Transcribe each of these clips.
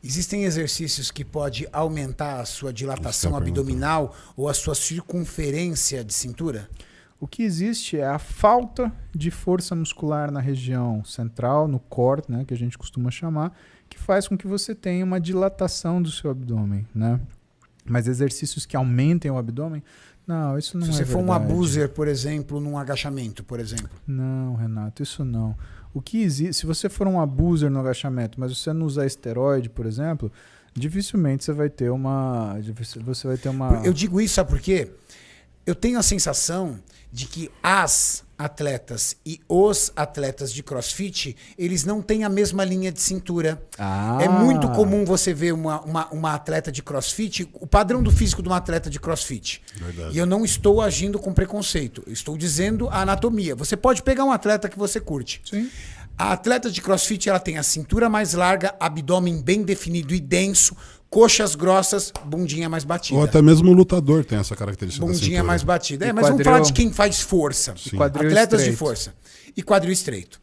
Existem exercícios que podem aumentar a sua dilatação abdominal ou a sua circunferência de cintura? O que existe é a falta de força muscular na região central, no core, né, que a gente costuma chamar, que faz com que você tenha uma dilatação do seu abdômen, né? Mas exercícios que aumentem o abdômen, não, isso não é verdade. Se você for um abuser, por exemplo, num agachamento, por exemplo. Não, Renato, isso não. O que existe, se você for um abuser no agachamento, mas você não usar esteroide, por exemplo, dificilmente você vai ter uma... Eu digo isso, sabe por quê? Eu tenho a sensação de que as atletas e os atletas de CrossFit, eles não têm a mesma linha de cintura. É muito comum você ver uma atleta de CrossFit, o padrão do físico de uma atleta de CrossFit. Verdade. E eu não estou agindo com preconceito, eu estou dizendo a anatomia. Você pode pegar um atleta que você curte. Sim. A atleta de CrossFit, ela tem a cintura mais larga, abdômen bem definido e denso, coxas grossas, bundinha mais batida. Ou até mesmo o lutador tem essa característica. Bundinha mais batida. E Mas vamos falar de quem faz força. Atletas de força. E quadril estreito.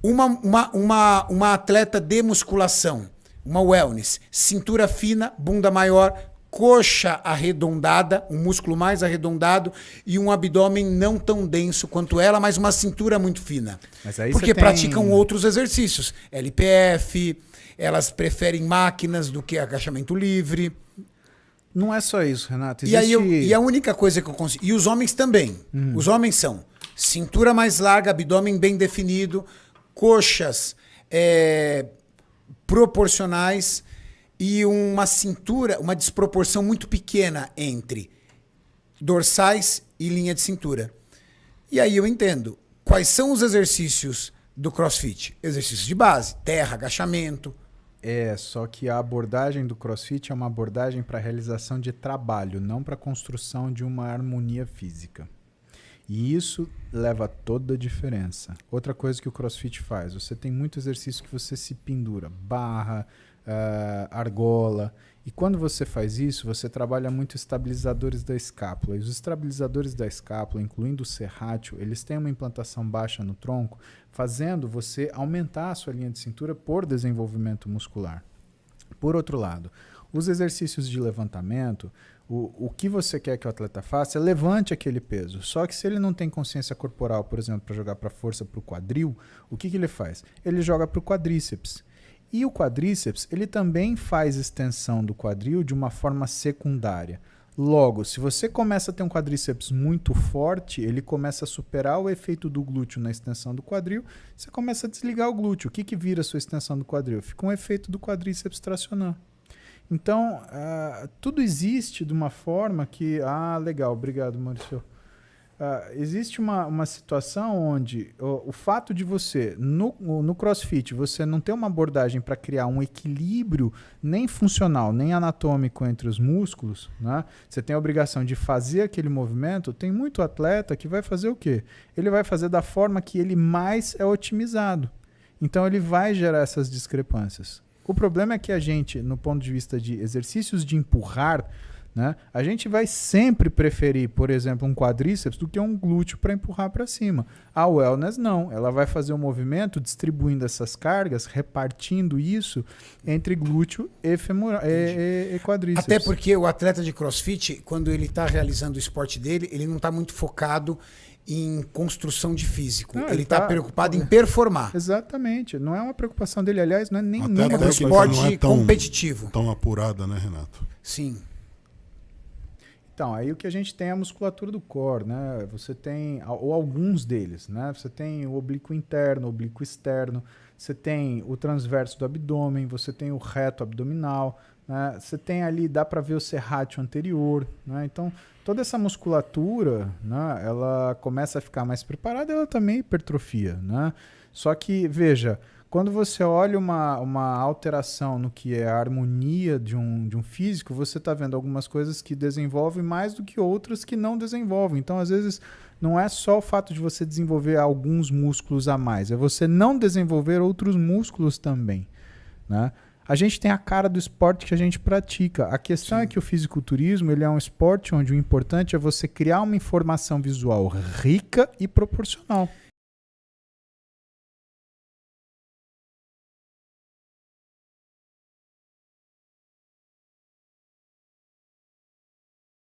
Uma atleta de musculação, uma wellness, cintura fina, bunda maior, coxa arredondada, um músculo mais arredondado e um abdômen não tão denso quanto ela, mas uma cintura muito fina. Mas aí porque praticam outros exercícios. LPF, elas preferem máquinas do que agachamento livre. Não é só isso, Renato. Existe... E a única coisa que eu consigo... E os homens também. Os homens são cintura mais larga, abdômen bem definido, coxas proporcionais e uma cintura, uma desproporção muito pequena entre dorsais e linha de cintura. E aí eu entendo. Quais são os exercícios do CrossFit? Exercícios de base, terra, agachamento. Só que a abordagem do CrossFit é uma abordagem para realização de trabalho, não para construção de uma harmonia física. E isso leva toda a diferença. Outra coisa que o CrossFit faz, você tem muito exercício que você se pendura, barra, argola. E quando você faz isso, você trabalha muito estabilizadores da escápula. E os estabilizadores da escápula, incluindo o serrátil, eles têm uma implantação baixa no tronco, fazendo você aumentar a sua linha de cintura por desenvolvimento muscular. Por outro lado, os exercícios de levantamento, o que você quer que o atleta faça é levante aquele peso. Só que se ele não tem consciência corporal, por exemplo, para jogar para força para o quadril, o que ele faz? Ele joga para o quadríceps. E o quadríceps, ele também faz extensão do quadril de uma forma secundária. Logo, se você começa a ter um quadríceps muito forte, ele começa a superar o efeito do glúteo na extensão do quadril, você começa a desligar o glúteo. O que vira a sua extensão do quadril? Fica um efeito do quadríceps tracionar. Então, tudo existe de uma forma que... legal, obrigado, Maurício. Existe uma situação onde o fato de você, no CrossFit, você não ter uma abordagem para criar um equilíbrio nem funcional, nem anatômico entre os músculos, né? Você tem a obrigação de fazer aquele movimento. Tem muito atleta que vai fazer o quê? Ele vai fazer da forma que ele mais é otimizado. Então ele vai gerar essas discrepâncias. O problema é que a gente, no ponto de vista de exercícios de empurrar, né, a gente vai sempre preferir, por exemplo, um quadríceps do que um glúteo para empurrar para cima. A wellness não. Ela vai fazer um movimento distribuindo essas cargas, repartindo isso entre glúteo e quadríceps. Até porque o atleta de CrossFit, quando ele está realizando o esporte dele, ele não está muito focado em construção de físico. Não, ele está preocupado em performar. Exatamente. Não é uma preocupação dele. Aliás, não é nem é um esporte competitivo. Tão apurada, né, Renato? Sim. Então, aí o que a gente tem é a musculatura do core, né? Você tem, ou alguns deles, né? Você tem o oblíquo interno, o oblíquo externo, você tem o transverso do abdômen, você tem o reto abdominal, né? Você tem ali, dá para ver o serrátil anterior, né? Então, toda essa musculatura, né, ela começa a ficar mais preparada, ela também hipertrofia, né? Só que, veja, quando você olha uma alteração no que é a harmonia de um físico, você está vendo algumas coisas que desenvolvem mais do que outras que não desenvolvem. Então, às vezes, não é só o fato de você desenvolver alguns músculos a mais, é você não desenvolver outros músculos também, né? A gente tem a cara do esporte que a gente pratica. A questão é que o fisiculturismo ele é um esporte onde o importante é você criar uma informação visual rica e proporcional.